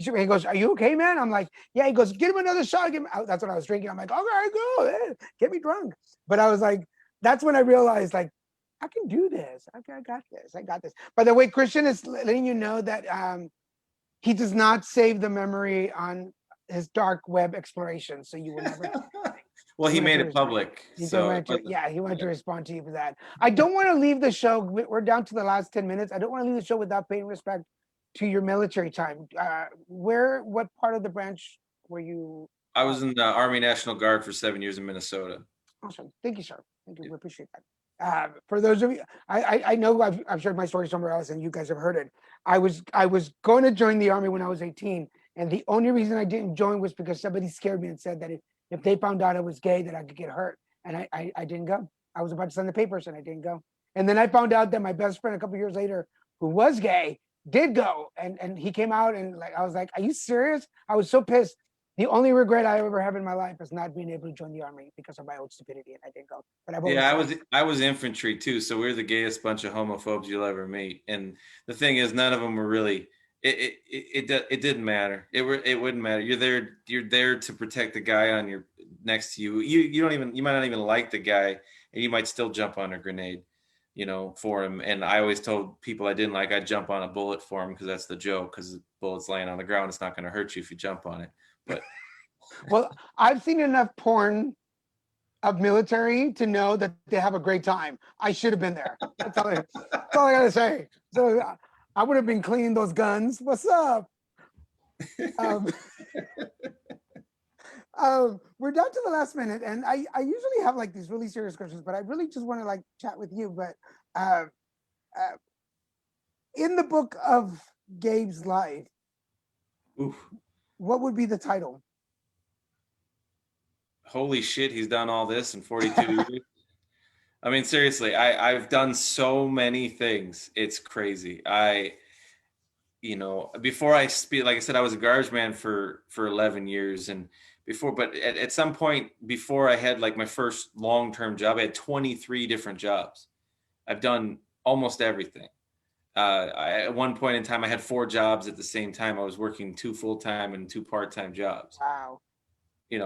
shook me. He goes, "Are you okay, man?" I'm like, "Yeah." He goes, "Get him another shot." That's what I was drinking. I'm like, "Okay, go, get me drunk." But I was like, that's when I realized, like, I can do this. Okay, I got this. I got this. By the way, Christian is letting you know that he does not save the memory on his dark web exploration, so you will never. Well, he made it public. He So wanted to respond to you for that. I don't want to leave the show. We're down to the last 10 minutes. I don't want to leave the show without paying respect to your military time. What part of the branch were you? I was in the Army National Guard for 7 years in Minnesota. Awesome. Thank you, sir. Thank you. We appreciate that. For those of you, I know I've shared my story somewhere else, and you guys have heard it. I was going to join the Army when I was 18, And the only reason I didn't join was because somebody scared me and said that if they found out I was gay, that I could get hurt. And I didn't go. I was about to sign the papers and I didn't go. And then I found out that my best friend a couple years later, who was gay, did go. And he came out and like I was like, are you serious? I was so pissed. The only regret I ever have in my life is not being able to join the army because of my own stupidity, and I didn't go. But I've always Yeah, tried. I was infantry too, so we're the gayest bunch of homophobes you'll ever meet. And the thing is, none of them were really. It didn't matter. It wouldn't matter. You're there to protect the guy on your next to you. You don't even, you might not even like the guy, and you might still jump on a grenade, for him. And I always told people I didn't like, I'd jump on a bullet for him because that's the joke. Because the bullet's laying on the ground, it's not going to hurt you if you jump on it. But Well, I've seen enough porn of military to know that they have a great time. I should have been there. That's all I gotta say. So I would have been cleaning those guns. What's up? Um, we're down to the last minute, and I usually have like these really serious questions, but I really just want to like chat with you. But uh, uh, in the book of Gabe's life, oof, what would be the title? holy shit, he's done all this in 42 years. I mean, seriously, I've done so many things. It's crazy. Before I speak, like I said, I was a garbage man for 11 years, and but at some point before I had like my first long-term job, I had 23 different jobs. I've done almost everything. At one point in time, I had 4 jobs at the same time. I was working 2 full-time and 2 part-time jobs. Wow.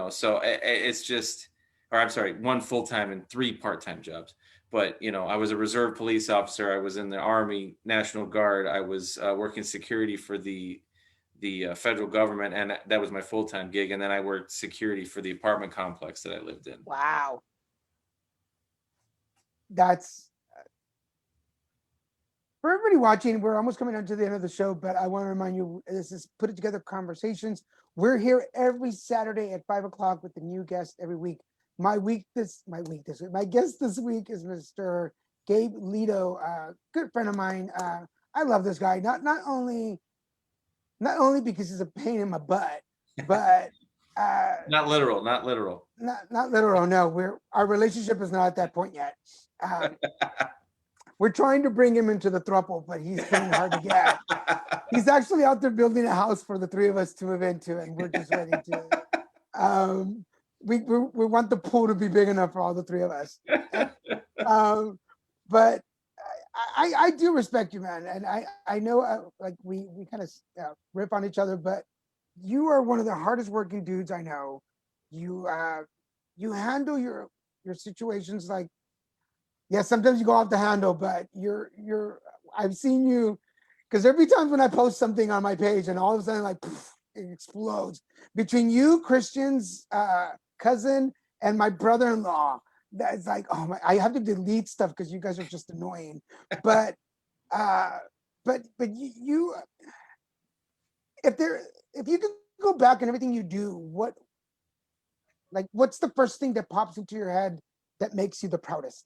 So it's just, or I'm sorry, 1 full-time and 3 part-time jobs. But I was a reserve police officer. I was in the Army National Guard. I was working security for the federal government, and that was my full-time gig. And then I worked security for the apartment complex that I lived in. Wow. That's for everybody watching. We're almost coming down to the end of the show, but I want to remind you, this is Put It Together Conversations. We're here every Saturday at 5 o'clock with a new guest every week. My guest this week is Mr. Gabe Ledo, good friend of mine. I love this guy, not only because he's a pain in my butt, but Not literal, not literal. not literal. No, our relationship is not at that point yet. We're trying to bring him into the throuple, but he's pretty hard to get. He's actually out there building a house for the 3 of us to move into, and we're just ready to. We want the pool to be big enough for all the 3 of us. But I do respect you, man, and I know like we kind of rip on each other, but you are one of the hardest working dudes I know. You handle your situations like, yeah, sometimes you go off the handle, but I've seen you, because every time when I post something on my page and all of a sudden like poof, it explodes between you, Christian's cousin, and my brother-in-law. That's like, oh my, I have to delete stuff because you guys are just annoying. But uh but you if you could go back and everything you do, what's the first thing that pops into your head that makes you the proudest?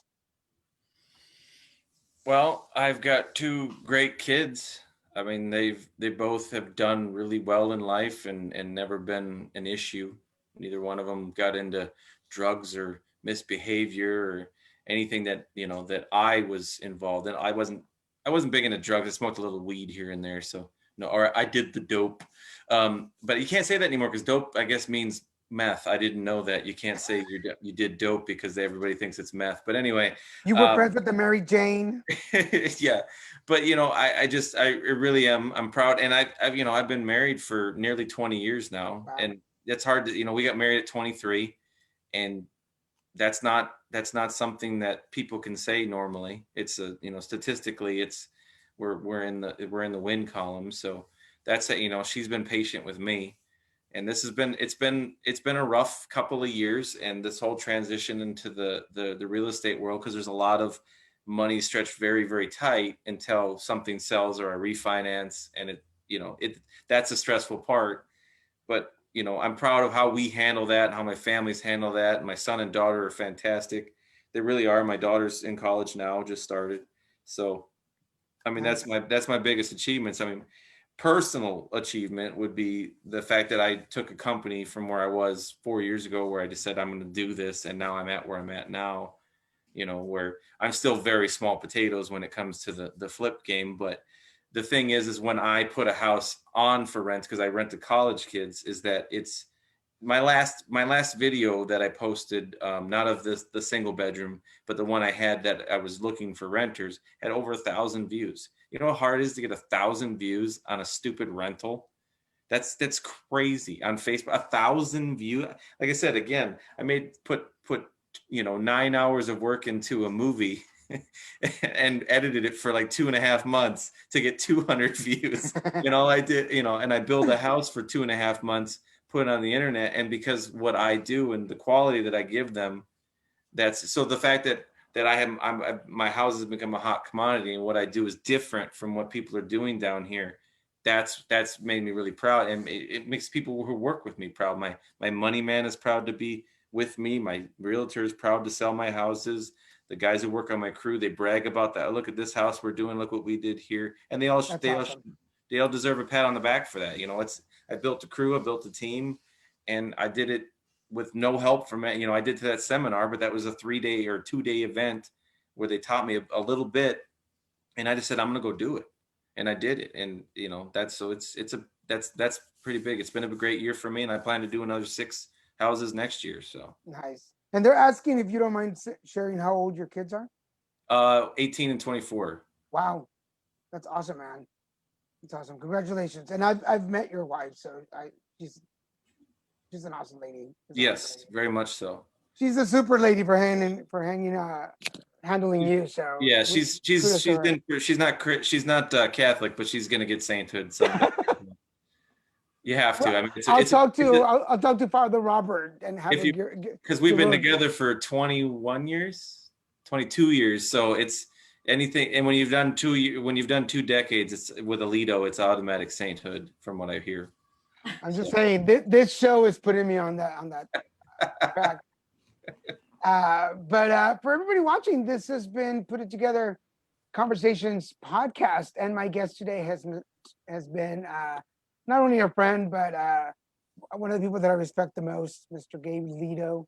Well, I've got 2 great kids. I mean, they both have done really well in life and never been an issue. Neither one of them got into drugs or misbehavior or anything that I was involved in. I wasn't big into drugs. I smoked a little weed here and there, so no, or I did the dope. But you can't say that anymore because dope, I guess, means meth. I didn't know that. You can't say you did dope because everybody thinks it's meth. But anyway, You were friends with the Mary Jane. yeah, but I really am. I'm proud, and I've been married for nearly 20 years now, Wow. and it's hard to we got married at 23, and that's not something that people can say normally. It's statistically, we're in the win column, so that's it. She's been patient with me, and it's been a rough couple of years, and this whole transition into the real estate world, because there's a lot of money stretched very, very tight until something sells or I refinance, and that's a stressful part. But I'm proud of how we handle that and how my families handle that. My son and daughter are fantastic. They really are. My daughter's in college now, just started. So I mean, Nice. that's my biggest achievements. I mean, personal achievement would be the fact that I took a company from where I was 4 years ago, where I just said, I'm going to do this. And now I'm at where I'm at now, where I'm still very small potatoes when it comes to the flip game. But the thing is when I put a house on for rent, because I rent to college kids, is that it's my last video that I posted, not of the single bedroom, but the one I had that I was looking for renters, had over 1,000 views. You know how hard it is to get 1,000 views on a stupid rental? That's crazy on Facebook. 1,000 views. Like I said, again, I put 9 hours of work into a movie and edited it for like 2.5 months to get 200 views. I did, and I built a house for 2.5 months, put it on the internet. And because what I do and the quality that I give them, so the fact that my house has become a hot commodity, and what I do is different from what people are doing down here. That's made me really proud, and it makes people who work with me proud. My money man is proud to be with me. My realtor is proud to sell my houses. The guys who work on my crew, they brag about that. Look at this house we're doing. Look what we did here, and they all deserve a pat on the back for that. I built a crew, I built a team, and I did it with no help from it. I did to that seminar, but that was a 3-day or 2-day event where they taught me a little bit, and I just said, I'm going to go do it. And I did it. And that's pretty big. It's been a great year for me, and I plan to do another 6 houses next year. So nice. And they're asking if you don't mind sharing how old your kids are. 18 and 24. Wow, that's awesome, man. That's awesome. Congratulations. And I've met your wife, so she's an awesome lady. Yes, very much so. She's a super lady for handling you. So yeah, she's not Catholic, but she's gonna get sainthood someday. You have to. I mean, I'll talk to Father Robert and have because we've been together for 21 years, 22 years. So it's anything. And when you've done 2 decades, it's with a Ledo, it's automatic sainthood, from what I hear. I'm just saying this show is putting me on that track. But for everybody watching, this has been Put It Together Conversations podcast, and my guest today has been not only a friend, but one of the people that I respect the most, Mr. Gabe Ledo.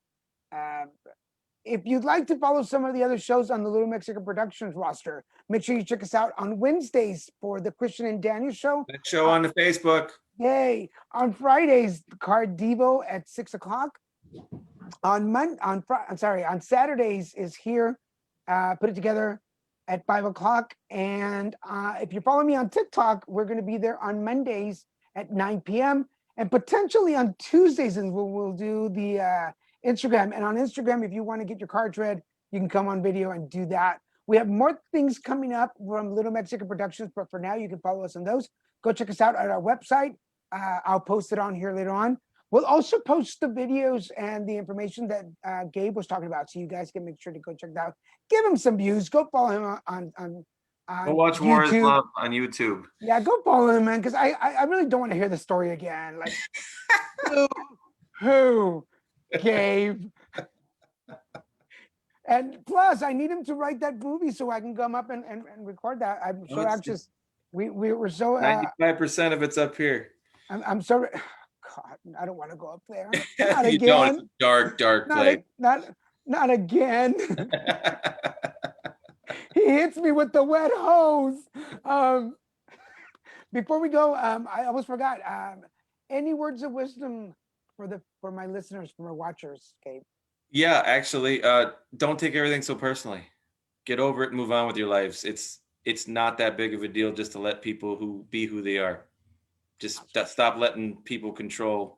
If you'd like to follow some of the other shows on the Little Mexican Productions roster, make sure you check us out on Wednesdays for the Christian and Daniel show. That show on the Facebook. Yay! On Fridays, Card Devo at 6 o'clock. On Saturdays is here. Put It Together at 5 o'clock. And if you follow me on TikTok, we're going to be there on Mondays at 9 p.m. and potentially on Tuesdays, and we'll do the Instagram. And on Instagram, if you want to get your cards read, you can come on video and do that. We have more things coming up from Little Mexican Productions, but for now, you can follow us on those. Go check us out at our website. I'll post it on here later on. We'll also post the videos and the information that Gabe was talking about, so you guys can make sure to go check it out. Give him some views. Go follow him on go watch YouTube. More Is Love on YouTube. Yeah, go follow him, man, because I really don't want to hear the story again. Like, who, Gabe? And plus, I need him to write that movie so I can come up and record that. I'm so anxious. We were so 95% of it's up here. I'm sorry. God, I don't want to go up there. Not again. Don't. It's a dark place. Not again. He hits me with the wet hose. Before we go, I almost forgot. Any words of wisdom for my listeners, for my watchers, Gabe? Yeah, actually, don't take everything so personally. Get over it and move on with your lives. It's not that big of a deal just to let people be who they are. Just stop letting people control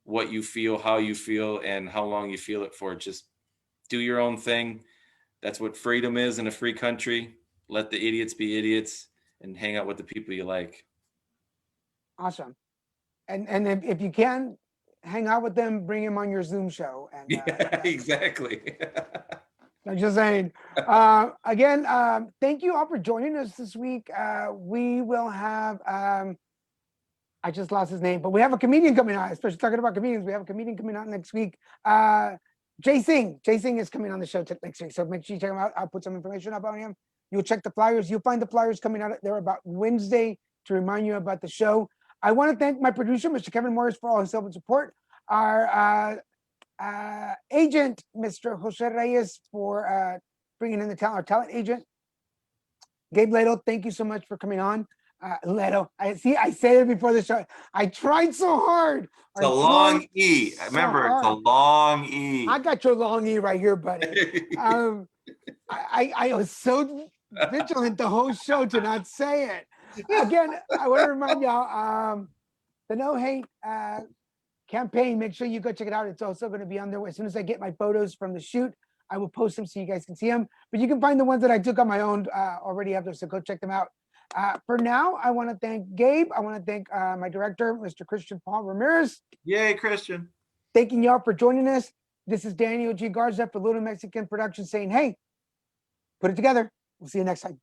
what you feel, how you feel, and how long you feel it for. Just do your own thing. That's what freedom is in a free country. Let the idiots be idiots and hang out with the people you like. Awesome. And if you can hang out with them, bring them on your Zoom show. And, yeah, exactly. I'm just saying. Again, thank you all for joining us this week. We will have, I just lost his name, but we have a comedian coming out, especially talking about comedians. We have a comedian coming out next week. Jay Singh is coming on the show next week. So make sure you check him out. I'll put some information up on him. You'll check the flyers. You'll find the flyers coming out there about Wednesday to remind you about the show. I want to thank my producer, Mr. Kevin Morris, for all his help and support. Our agent, Mr. Jose Reyes, for bringing in the talent, our talent agent. Gabe Ledo, thank you so much for coming on. Ledo, I said it before the show. I tried so hard. It's a long E. Remember, it's a long E. I got your long E right here, buddy. I was so vigilant the whole show to not say it. Again, I want to remind y'all, the No Hate campaign, make sure you go check it out. It's also going to be on there. As soon as I get my photos from the shoot, I will post them so you guys can see them. But you can find the ones that I took on my own already up there, so go check them out. For now, I want to thank Gabe. I want to thank my director, Mr. Christian Paul Ramirez. Yay, Christian. Thanking y'all for joining us. This is Daniel G. Garza for Little Mexican Productions saying, hey, put it together. We'll see you next time.